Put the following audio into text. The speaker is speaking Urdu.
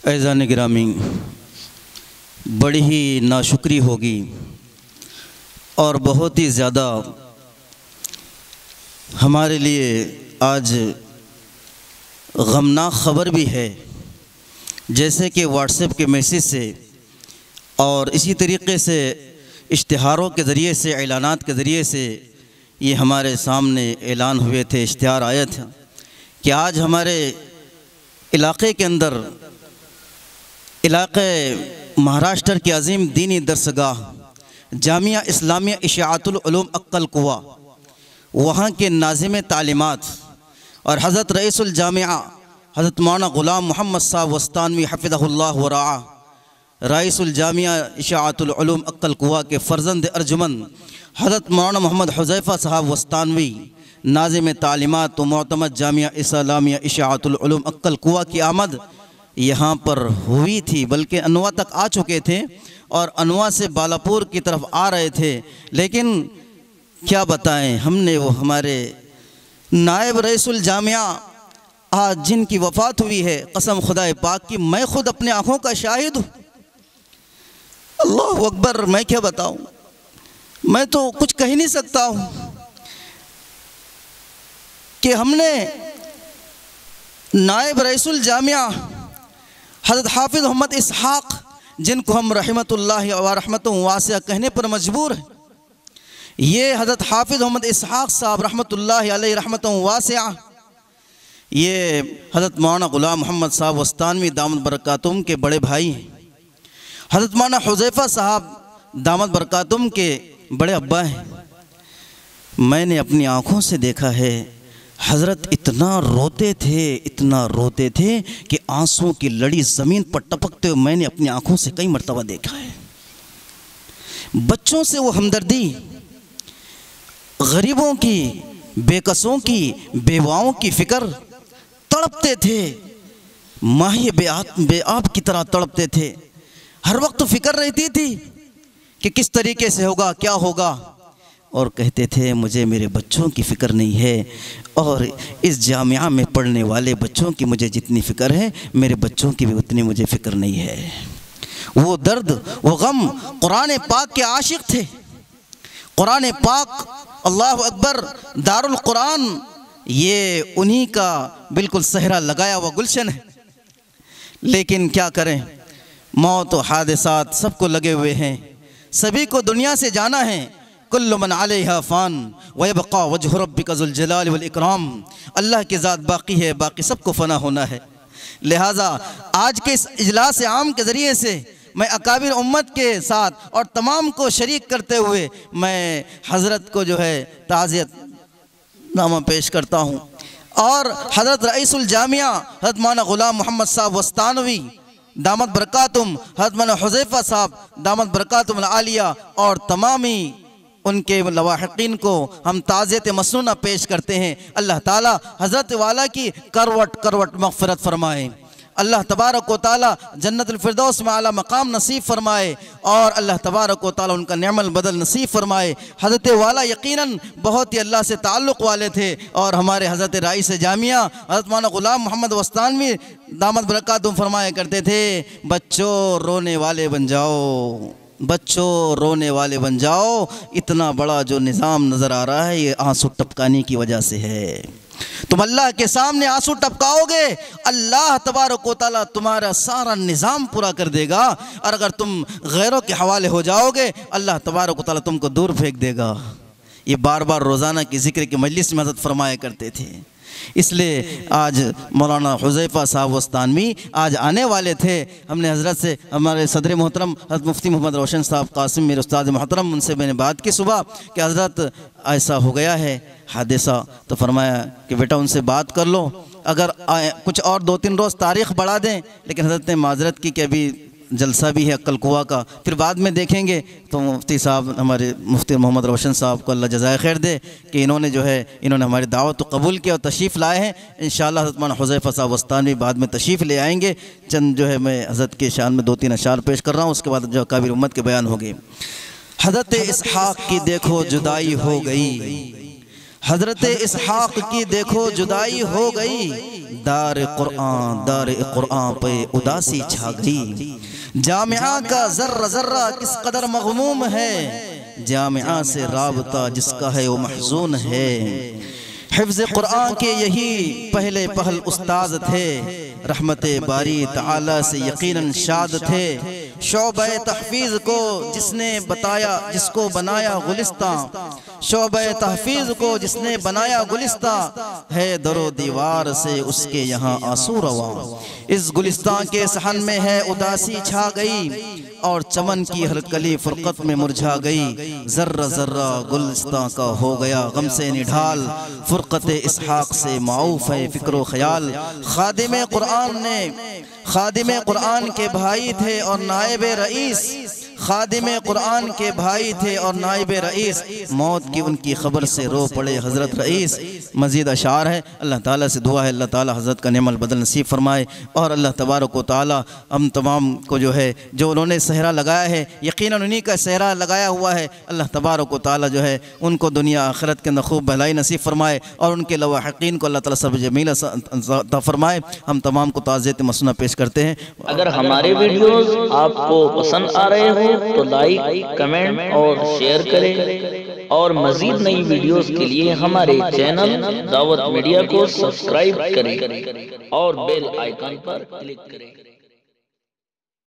اعزان گرامی، بڑی ہی ناشکری ہوگی اور بہت ہی زیادہ ہمارے لیے آج غمناک خبر بھی ہے، جیسے کہ واٹس ایپ کے میسیج سے اور اسی طریقے سے اشتہاروں کے ذریعے سے، اعلانات کے ذریعے سے یہ ہمارے سامنے اعلان ہوئے تھے، اشتہار آیا تھا کہ آج ہمارے علاقے کے اندر، علاقے مہاراشٹر کی عظیم دینی درسگاہ جامعہ اسلامیہ اشاعت العلوم عقل قوا، وہاں کے ناظم تعلیمات اور حضرت رئیس الجامعہ حضرت مولانا غلام محمد صاحب وستانوی حفظہ اللہ ورعاہ، رئیس الجامعہ اشاعت العلوم عقل قوا کے فرزند ارجمند حضرت مولانا محمد حذیفہ صاحب وستانوی، ناظم تعلیمات و معتمد جامعہ اسلامیہ اشاعت العلوم عقل قوا کی آمد یہاں پر ہوئی تھی، بلکہ انواع تک آ چکے تھے اور انواع سے بالاپور کی طرف آ رہے تھے، لیکن کیا بتائیں، ہم نے وہ ہمارے نائب رئیس الجامعہ آج جن کی وفات ہوئی ہے، قسم خدا پاک کی میں خود اپنے آنکھوں کا شاہد ہوں۔ اللہ اکبر، میں کیا بتاؤں، میں تو کچھ کہہ نہیں سکتا ہوں کہ ہم نے نائب رئیس الجامعہ حضرت حافظ محمد اسحاق، جن کو ہم رحمت اللہ و رحمت واسعہ کہنے پر مجبور ہیں، یہ حضرت حافظ محمد اسحاق صاحب رحمت اللہ علیہ رحمت واسعہ، یہ حضرت مولانا غلام محمد صاحب وستانوی دامت برکاتہم کے بڑے بھائی ہیں، حضرت مولانا حذیفہ صاحب دامت برکاتہم کے بڑے ابا ہیں۔ میں نے اپنی آنکھوں سے دیکھا ہے، حضرت اتنا روتے تھے کہ آنسوں کی لڑی زمین پر ٹپکتے ہوئے میں نے اپنی آنکھوں سے کئی مرتبہ دیکھا ہے۔ بچوں سے وہ ہمدردی، غریبوں کی، بے کسوں کی، بیواؤں کی فکر، تڑپتے تھے، ماہی بے آب کی طرح تڑپتے تھے، ہر وقت فکر رہتی تھی کہ کس طریقے سے ہوگا، کیا ہوگا، اور کہتے تھے مجھے میرے بچوں کی فکر نہیں ہے، اور اس جامعہ میں پڑھنے والے بچوں کی مجھے جتنی فکر ہے، میرے بچوں کی بھی اتنی مجھے فکر نہیں ہے۔ وہ درد، وہ غم، قرآن پاک کے عاشق تھے۔ قرآن پاک، اللہ اکبر، دار القرآن، یہ انہی کا بالکل صحرا لگایا ہوا گلشن ہے، لیکن کیا کریں، موت و حادثات سب کو لگے ہوئے ہیں، سبھی کو دنیا سے جانا ہے۔ کل من علیہا فان ویبقى وجہ ربک ذو الجلال والاکرام، اللہ کی ذات باقی ہے، باقی سب کو فنا ہونا ہے۔ لہٰذا آج کے اس اجلاس عام کے ذریعے سے میں اکابر امت کے ساتھ اور تمام کو شریک کرتے ہوئے میں حضرت کو جو ہے تعزیت نامہ پیش کرتا ہوں، اور حضرت رئیس الجامعہ حضرت مولانا غلام محمد صاحب وستانوی دامت برکاتہم، حضرت مولانا حذیفہ صاحب دامت برکاتہم العالیہ اور تمامی ان کے لواحقین کو ہم تعزیت مسنونہ پیش کرتے ہیں۔ اللہ تعالی حضرت والا کی کروٹ کروٹ مغفرت فرمائے، اللہ تبارک و تعالی جنت الفردوس میں اعلیٰ مقام نصیب فرمائے، اور اللہ تبارک و تعالی ان کا نعم البدل نصیب فرمائے۔ حضرت والا یقیناً بہت ہی اللہ سے تعلق والے تھے، اور ہمارے حضرت رئیس جامعہ حضرت مولانا غلام محمد وستانوی دامت برکاتہم فرمایا کرتے تھے، بچوں رونے والے بن جاؤ، بچوں رونے والے بن جاؤ، اتنا بڑا جو نظام نظر آ رہا ہے یہ آنسو ٹپکانے کی وجہ سے ہے۔ تم اللہ کے سامنے آنسو ٹپکاؤ گے، اللہ تبارک و تعالیٰ تمہارا سارا نظام پورا کر دے گا، اور اگر تم غیروں کے حوالے ہو جاؤ گے، اللہ تبارک و تعالیٰ تم کو دور پھینک دے گا۔ یہ بار بار روزانہ کی ذکر کی مجلس میں حضرت فرمایا کرتے تھے، اس لیے آج مولانا حذیفہ صاحب وستانوی آج آنے والے تھے۔ ہم نے حضرت سے، ہمارے صدر محترم حضرت مفتی محمد روشن صاحب قاسم، میرے استاد محترم، ان سے میں نے بات کی صبح کہ حضرت ایسا ہو گیا ہے حادثہ، تو فرمایا کہ بیٹا ان سے بات کر لو، اگر کچھ اور 2-3 روز تاریخ بڑھا دیں، لیکن حضرت نے معذرت کی کہ ابھی جلسہ بھی ہے عقل قوا کا، پھر بعد میں دیکھیں گے۔ تو مفتی صاحب، ہمارے مفتی محمد روشن صاحب کو اللہ جزائے خیر دے کہ انہوں نے ہماری دعوت کو قبول کیا اور تشریف لائے ہیں۔ انشاءاللہ حضرت مولانا حذیفہ صاحب وستانوی بعد میں تشریف لے آئیں گے۔ چند جو ہے میں حضرت کے شان میں 2-3 اشعار پیش کر رہا ہوں، اس کے بعد جو اکابر امت کے بیان ہوگے۔ حضرت اسحاق کی دیکھو جدائی ہو گئی، حضرت اسحاق کی دیکھو جدائی ہو گئی، دار قرآن پہ اداسی چھا گئی۔ جامعہ کا ذرہ ذرہ کس قدر مغموم ہے، جامعہ سے رابطہ جس کا ہے وہ محزون ہے۔ حفظ قرآن کے یہی پہلے پہل استاد تھے، رحمت باری تعالی سے یقیناً شاد تھے۔ شعبہ تحفیظ کو جس نے بتایا، جس کو بنایا گلستان، شعبہ تحفیظ کو جس نے بنایا گلستان، ہے در و دیوار سے اس کے یہاں آنسو رواں۔ اس گلستان کے صحن میں ہے اداسی چھا گئی، اور چمن کی ہر کلی فرقت میں مرجھا گئی۔ ذرہ ذرہ گلستان کا ہو گیا غم سے نڈھال، فرقت اسحاق سے معوف ہے فکر و خیال۔ خادم قرآن کے بھائی تھے اور نائب رئیس، خادم قرآن کے بھائی تھے اور نائب رئیس، موت کی ان کی خبر سے رو پڑے حضرت رئیس۔ مزید اشعار ہے، اللہ تعالیٰ سے دعا ہے اللہ تعالیٰ حضرت کا نعم البدل نصیب فرمائے، اور اللہ تبارک و تعالیٰ ہم تمام کو جو ہے جو انہوں نے صحرا لگایا ہے، یقیناً انہی کا صحرا لگایا ہوا ہے، اللہ تبارک و تعالیٰ جو ہے ان کو دنیا آخرت کے اندر خوب بھلائی نصیب فرمائے، اور ان کے لواحقین کو اللہ تعالیٰ صبر جمیل عطا فرمائے۔ ہم تمام کو تعزیت مسنہ پیش کرتے ہیں۔ اگر ہمارے ویڈیوز آپ کو پسند آ رہے ہوں تو لائک، کمنٹ اور شیئر کریں، اور مزید نئی ویڈیوز کے لیے ہمارے چینل دعوت میڈیا کو سبسکرائب کریں اور بیل آئیکن پر کلک کریں۔